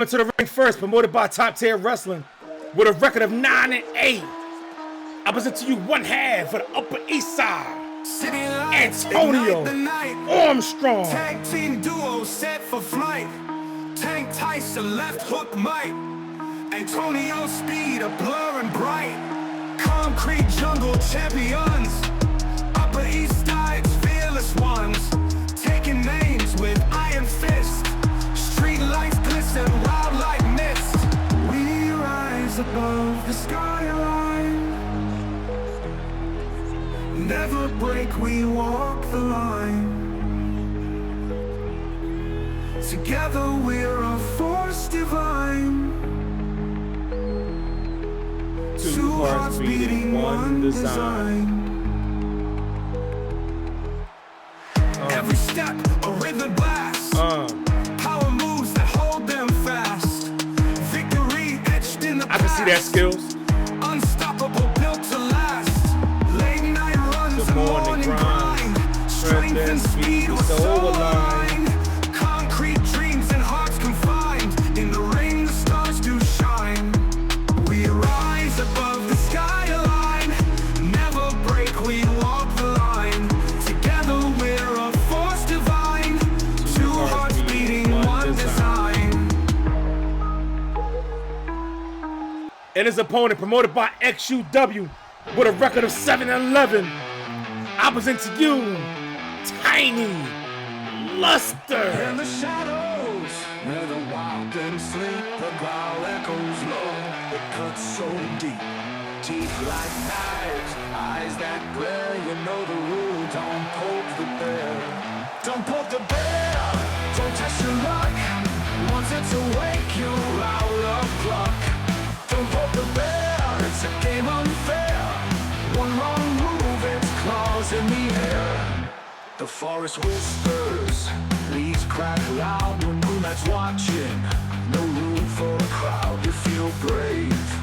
To the ring first, promoted by Top Tier Wrestling, with a record of 9-8. I present to you one half for the Upper East Side, Antonio Armstrong. Tag team duo set for flight. Tank Tyson left hook Mike. Antonio speed a blur and bright. Concrete jungle champions. Upper East Side's fearless ones. Taking names with iron fist. Street lights glisten wild like mist. We rise above the skyline. Never break, we walk the line. Together we're a force divine. Two hearts beating, one design. Every step a rhythm blast. Power moves that hold them fast. Victory etched in the past. I can see that skills. Unstoppable, built to last. Late night runs, the morning grind. Strength and speed was so aligned. Concrete dreams and hearts confined. In the rain the stars do shine. We rise above the skyline. Never break, we walk the line. Together we're a force divine. Two hearts beating, one design. And his opponent, promoted by XUW, with a record of 7-11. I present to you Tiny Luster. In the shadows, where the wild and sleep, the growl echoes low. It cuts so deep, teeth like knives, eyes that glare. You know the rule, don't poke the bear. Don't poke the bear, don't test your luck. Once it's awake, you're out of luck. Don't poke the bear, it's a game unfair. One wrong move, it's claws in the air. The forest whispers, leaves crack loud when moonlight's watching. No room for a crowd. You feel brave,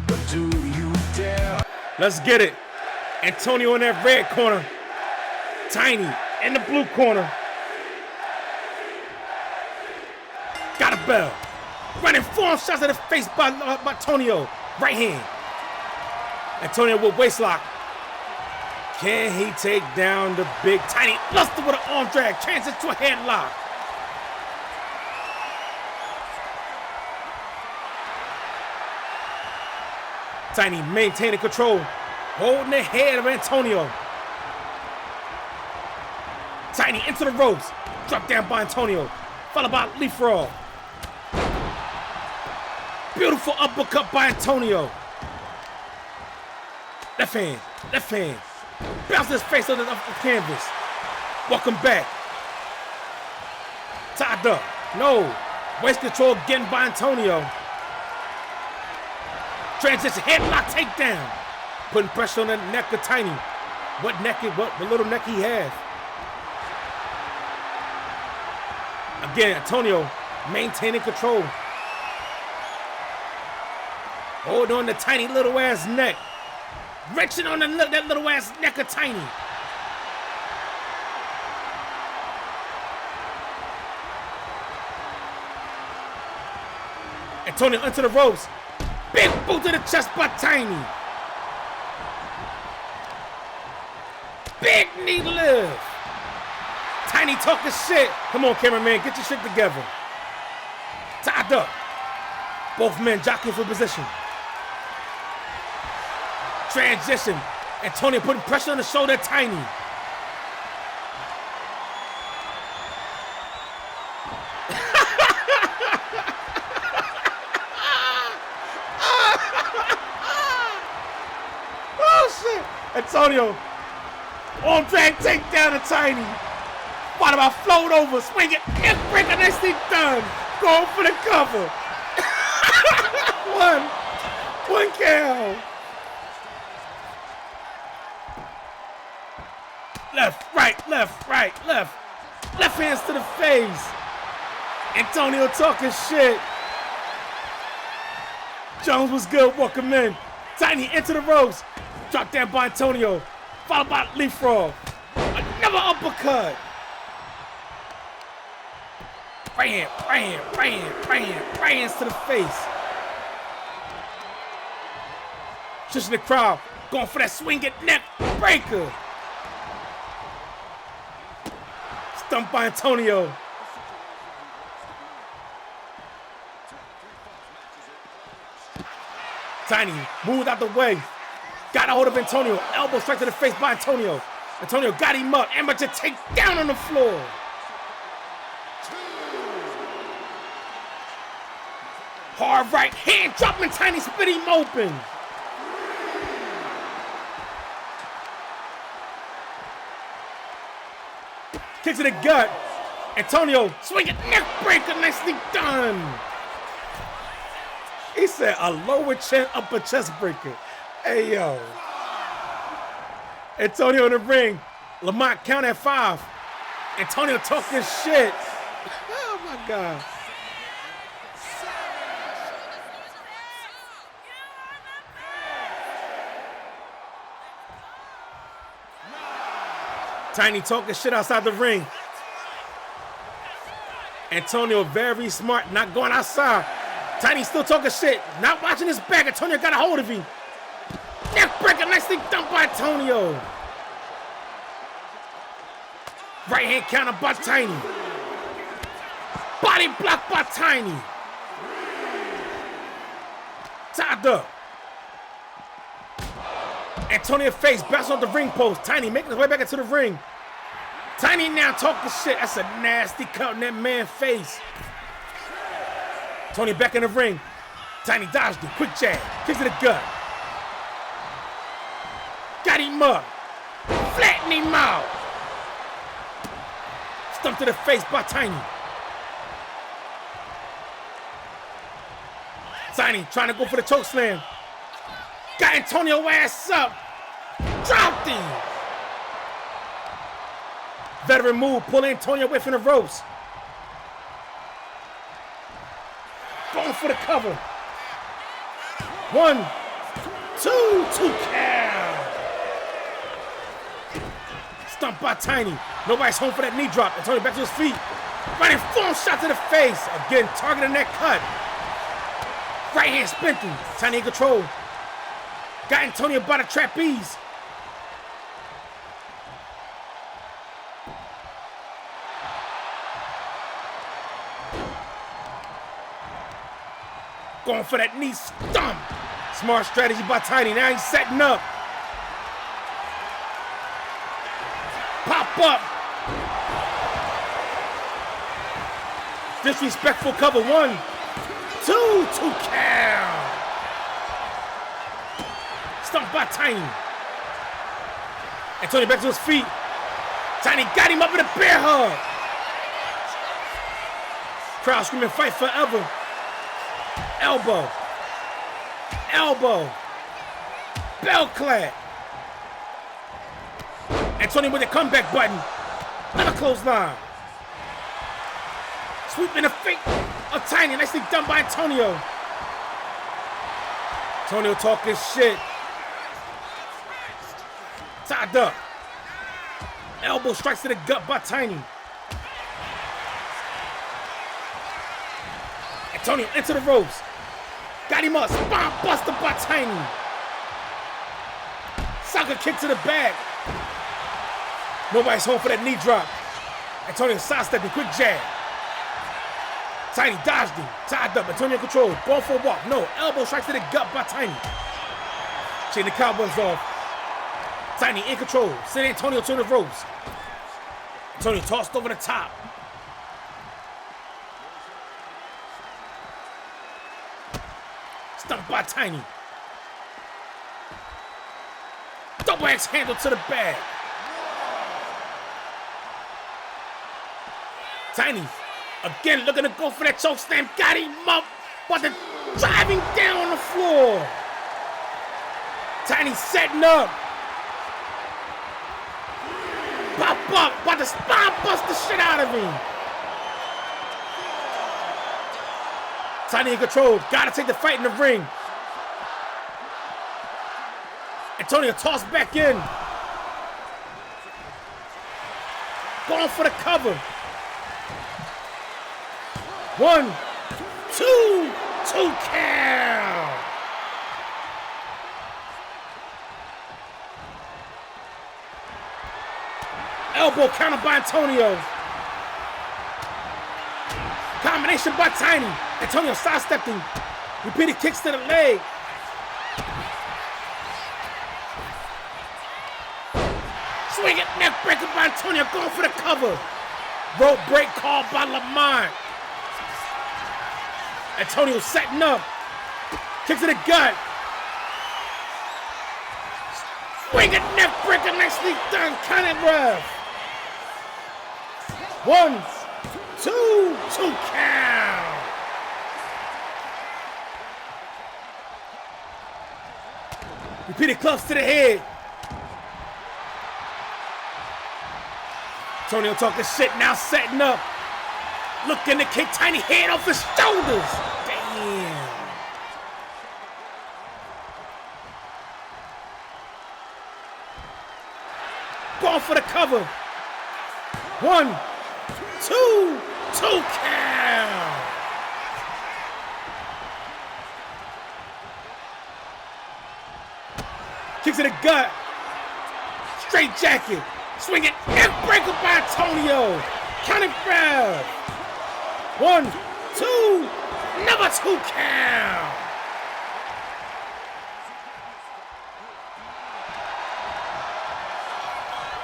but do you dare? Let's get it. Antonio in that red corner. Tiny in the blue corner. Got a bell. Running forearm shots to the face by Antonio. Right hand. Antonio with waist lock. Can he take down the big Tiny Luster with an arm drag? Transition to a headlock. Tiny maintaining control. Holding the head of Antonio. Tiny into the ropes. Drop down by Antonio. Followed by leapfrog. Beautiful uppercut by Antonio. Left hand. Left hand. Bounce his face on the canvas. Welcome back. Tied up. No. Waist control again by Antonio. Transition. Headlock takedown. Putting pressure on the neck of Tiny. What little neck he has. Again, Antonio maintaining control. Hold on the Tiny little ass neck. Wrenching on that little ass neck of Tiny. Antonio into the ropes. Big boot to the chest by Tiny. Big knee lift. Tiny talking shit. Come on, cameraman, get your shit together. Tied up. Both men jockeying for position. Transition. Antonio putting pressure on the shoulder of Tiny. Oh shit! Antonio. Arm drag takedown to Tiny. What about float over, swing it, hip breaker, nicely done. Going for the cover. One count. Left, right, left, right, left. Left hands to the face. Antonio talking shit. Jones was good, welcome in. Tiny into the ropes. Drop down by Antonio. Followed by leapfrog. Another uppercut. Right hand, right hands to the face. Just in the crowd, going for that swinging neck breaker. Stumped by Antonio. Tiny moved out the way. Got a hold of Antonio. Elbow straight to the face by Antonio. Antonio got him up. Amateur take down on the floor. Hard right hand dropping Tiny, split him open. Kick to the gut. Antonio swinging neck breaker, nicely done. He said a lower chest, upper chest breaker. Hey, yo. Antonio in the ring. Lamont count at 5. Antonio talking shit. Oh, my God. Tiny talking shit outside the ring. Antonio very smart, not going outside. Tiny still talking shit, not watching his back. Antonio got a hold of him. Neck breaker, nicely dumped by Antonio. Right hand counter by Tiny. Body block by Tiny. Tied up. Antonio face bounced off the ring post. Tiny making his way back into the ring. Tiny now talking shit. That's a nasty cut in that man's face. Tony back in the ring. Tiny dodged him. Quick jab. Kick to the gut. Got him up. Flatten him out. Stumped to the face by Tiny. Tiny trying to go for the choke slam. Got Antonio ass up. Dropped him. Veteran move, pull Antonio away from the ropes. Going for the cover. 1, 2, 2 count. Stumped by Tiny. Nobody's home for that knee drop. Antonio back to his feet. Running foam shot to the face. Again, targeting that cut. Right hand spinning. Tiny in control. Got Antonio by the trapeze. Going for that knee stomp. Smart strategy by Tiny. Now he's setting up. Pop up. Disrespectful cover. 1, 2, 2 count. Stumped by Tiny. Antonio back to his feet. Tiny got him up in a bear hug. Crowd screaming, fight forever. Elbow. Elbow. Bell clap. Antonio with the comeback button. Another clothesline. Sweep in the face of Tiny. Nicely done by Antonio. Antonio talking shit. Tied up. Elbow strikes to the gut by Tiny. Antonio into the ropes. Got him up. Spine buster by Tiny. Soccer kick to the back. Nobody's home for that knee drop. Antonio sidestepping. Quick jab. Tiny dodged him. Tied up. Antonio in control. Going for a walk. No. Elbow strikes to the gut by Tiny. Chain the cowboys off. Tiny in control. Send Antonio to the ropes. Antonio tossed over the top. Stumped by Tiny. Double axe handle to the bag. Tiny again looking to go for that choke slam. Got him up, but the driving down on the floor. Tiny setting up. Pop up, but the spine bust the shit out of him. Tiny in control. Gotta take the fight in the ring. Antonio tossed back in. Going for the cover. 1, 2, 2 count. Elbow counter by Antonio. Combination by Tiny. Antonio sidestepping. Repeated kicks to the leg. Swinging neck breaker by Antonio, going for the cover. Rope break called by Lamont. Antonio setting up. Kick to the gut. Swinging neck breaker, nicely done. Count it, ref. 1, 2, 2 count. Repeated clubs to the head. Antonio talking shit, now setting up. Looking to kick Tiny head off his shoulders. Damn. Going for the cover. 1, 2, 2 count. Kick to the gut. Straight jacket. Swinging neck breaker by Antonio. Counting grab. 1, 2, another 2 count.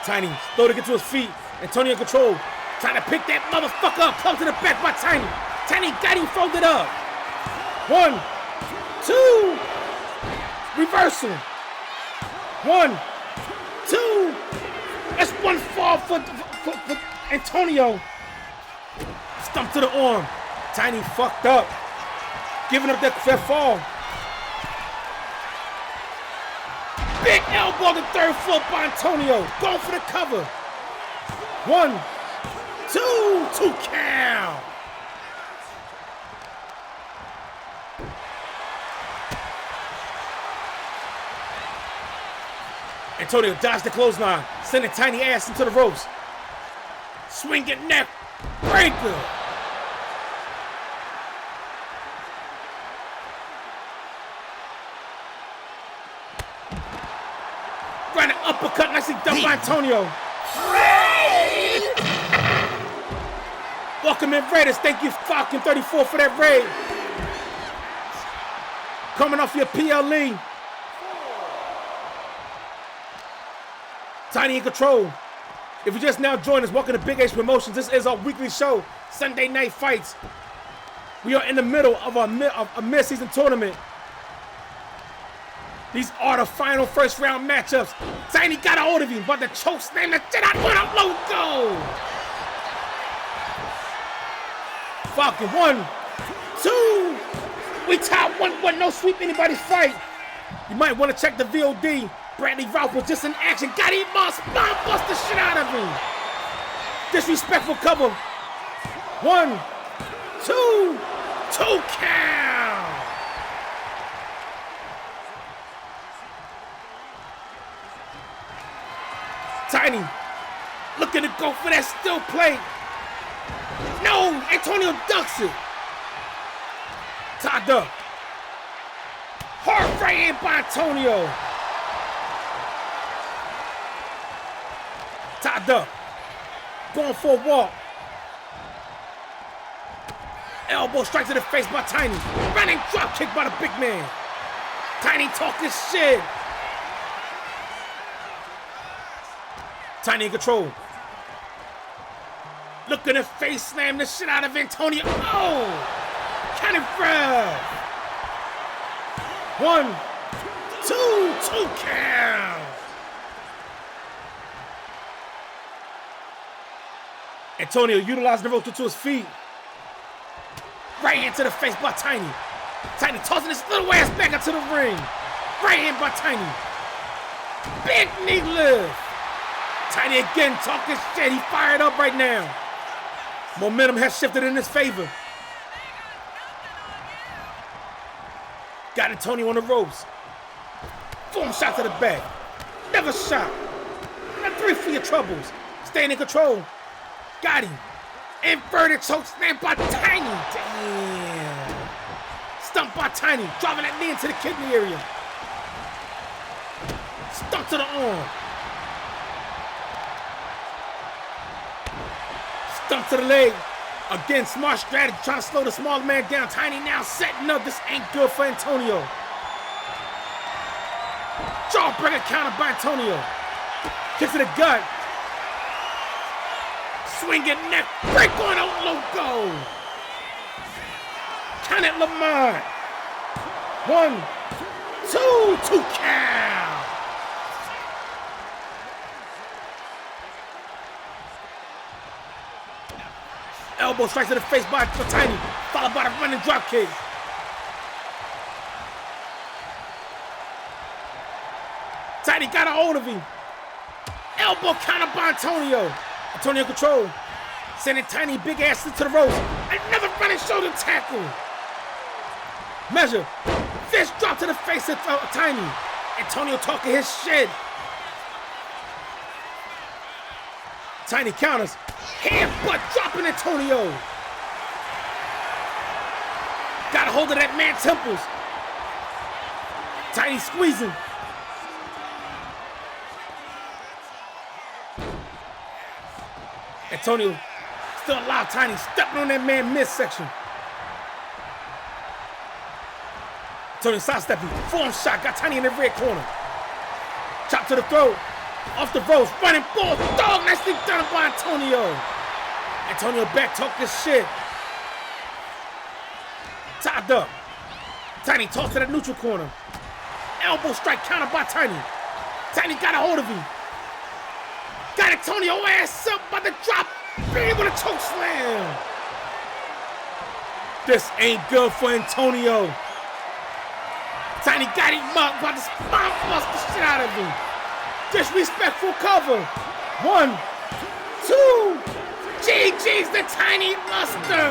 Tiny, slow to get to his feet. Antonio in control. Trying to pick that motherfucker up. Comes to the back by Tiny. Tiny got him folded up. 1, 2. Reversal. 1, 2. That's one fall for Antonio. Stump to the arm. Tiny fucked up. Giving up that fall. Big elbow to third foot by Antonio. Going for the cover. 1, 2, 2 count. Antonio dodged the clothesline, sending Tiny ass into the ropes. Swinging neck breaker. Running uppercut, nicely done by Antonio. Welcome in, Raiders. Thank you, Falcon 34, for that raid. Coming off your PLE. Tiny in control. If you just now joined us, welcome to Big H Promotions. This is our weekly show, Sunday Night Fights. We are in the middle of a mid-season tournament. These are the final first round matchups. Tiny got a hold of him, but the choke slam the shit out on a logo. Falcon, 1, 2. We tied 1-1, no sweep anybody's fight. You might want to check the VOD. Bradley Ralph was just in action. Got him on spine, bust the shit out of him. Disrespectful cover. 1, 2, 2 count. Tiny looking to go for that still plate. No, Antonio ducks it. Tied up. Hard right hand by Antonio. Tied up. Going for a walk. Elbow strike to the face by Tiny. Running drop kick by the big man. Tiny talking shit. Tiny in control. Looking to face slam the shit out of Antonio. Oh! Cannon grab. 1, 2, 2 count. Antonio utilizing the rope to his feet. Right hand to the face by Tiny. Tiny tossing his little ass back into the ring. Right hand by Tiny. Big knee lift. Tiny again talking shit. He fired up right now. Momentum has shifted in his favor. Got Antonio on the ropes. Boom, shot to the back. Never shot. Not 3 for your troubles. Staying in control. Got him. Inverted choke slam by Tiny. Damn. Stump by Tiny. Driving that knee into the kidney area. Stump to the arm. Stump to the leg. Again, smart strategy. Trying to slow the smaller man down. Tiny now setting up. This ain't good for Antonio. Jawbreaker counter by Antonio. Kick to the gut. Swinging neck break on a logo. Count it, Lamont. 1, 2 count. Elbow strikes to the face by Tiny, followed by the running drop kick. Tiny got a hold of him. Elbow counter by Antonio. Antonio control. Sending Tiny big ass to the ropes. Another running shoulder tackle. Measure. Fist drop to the face of Tiny. Antonio talking his shit. Tiny counters. Hand butt dropping Antonio. Got a hold of that man's temples. Tiny squeezing. Antonio still alive. Tiny stepping on that man's midsection. Antonio sidestepping. Form shot. Got Tiny in the red corner. Chop to the throat. Off the ropes. Running ball. Dog. Nicely done by Antonio. Antonio back talking shit. Tied up. Tiny tossed to the neutral corner. Elbow strike counter by Tiny. Tiny got a hold of him. Got Antonio ass up by the drop. Being able to choke slam. This ain't good for Antonio. Tiny got him up, about to spine bust the shit out of him. Disrespectful cover. 1, 2. GG's the Tiny Buster.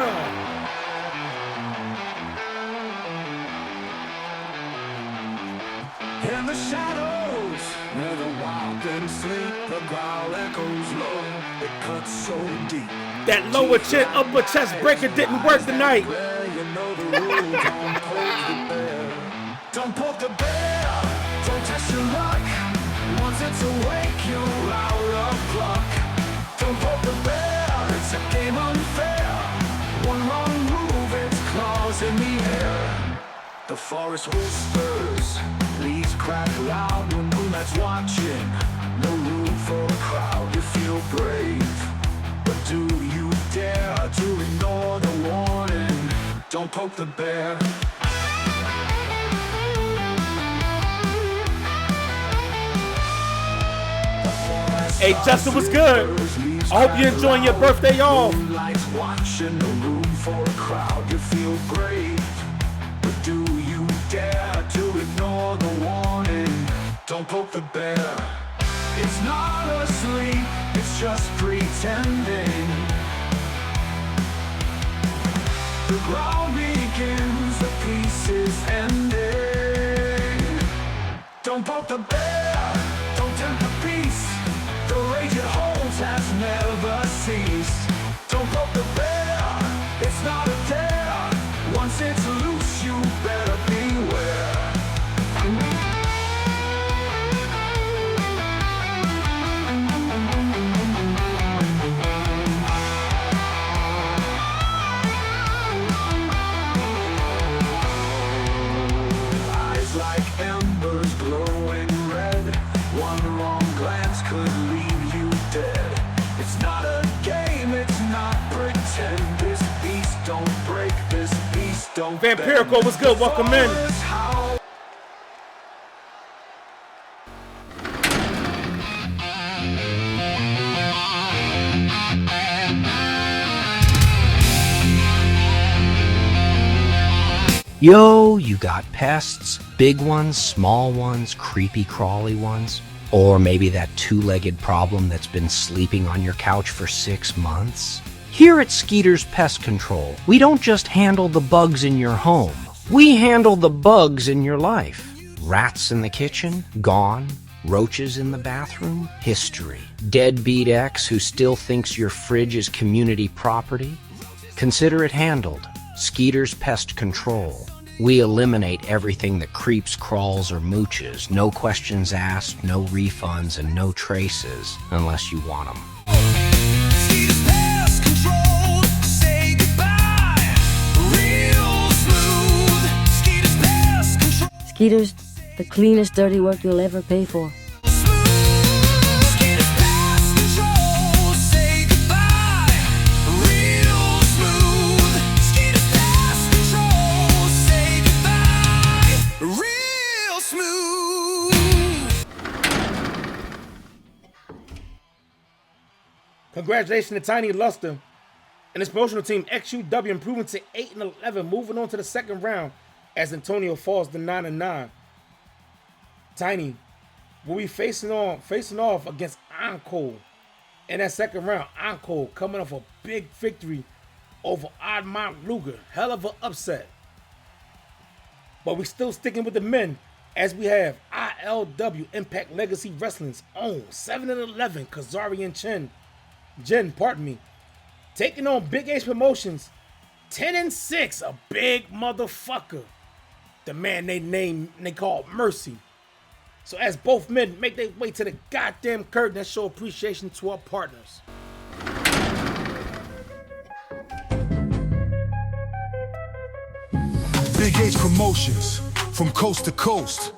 In the shadows, where the wild and sleep, the growl echoes low. It cuts so deep. That lower chin, upper chest breaker didn't work tonight. You know the rule, don't poke the bear. Don't poke the bear, don't test your luck. Once it's awake, you're out of luck. Don't poke the bear, it's a game unfair. One wrong move, it's claws in the air. The forest whispers, leaves crack loud when moonlight's watching. No room for a crowd, you feel brave. But do you dare to ignore the warning? Don't poke the bear. Hey, Justin, what's good? I hope you're enjoying your birthday off. Moonlight's watching, no room for a crowd, you feel brave. But do you dare to ignore the warning? Don't poke the bear. It's not asleep, it's just pretending. The ground begins, the piece is ending. Don't poke the bear, don't tempt the beast. The rage it holds has never ceased. Don't poke the bear, it's not a dare. Once it's loose, you better beware. Eyes like embers glowing red. One wrong glance could leave you dead. It's not a game, it's not pretend. This beast don't break, this beast don't bend. Vampirical, what's good? Welcome in. How Yo, you got pests, big ones, small ones, creepy crawly ones, or maybe that two-legged problem that's been sleeping on your couch for 6 months? Here at Skeeter's Pest Control, we don't just handle the bugs in your home, we handle the bugs in your life. Rats in the kitchen? Gone. Roaches in the bathroom? History. Deadbeat ex who still thinks your fridge is community property? Consider it handled. Skeeter's Pest Control. We eliminate everything that creeps, crawls, or mooches. No questions asked, no refunds, and no traces unless you want them. Skeeter's Pest Control, say goodbye. Real smooth. Skeeter's Pest Control. Skeeter's the cleanest dirty work you'll ever pay for. Skeeter's Pest Control, say goodbye. Real smooth. Skeeter's Pest Control, say goodbye. Real smooth. Congratulations to Tiny Luster and his promotional team XUW improving to 8-11, moving on to the second round as Antonio falls to 9-9. Tiny will be facing off against Encore in that second round. Encore coming off a big victory over Oddmont Luger. Hell of an upset. But we're still sticking with the men as we have ILW Impact Legacy Wrestling's own 7-11 Kazarian Jen, taking on Big H Promotions 10-6, a big motherfucker. The man they call Mercy. So as both men make their way to the goddamn curtain, let's show appreciation to our partners. Big H Promotions, from coast to coast.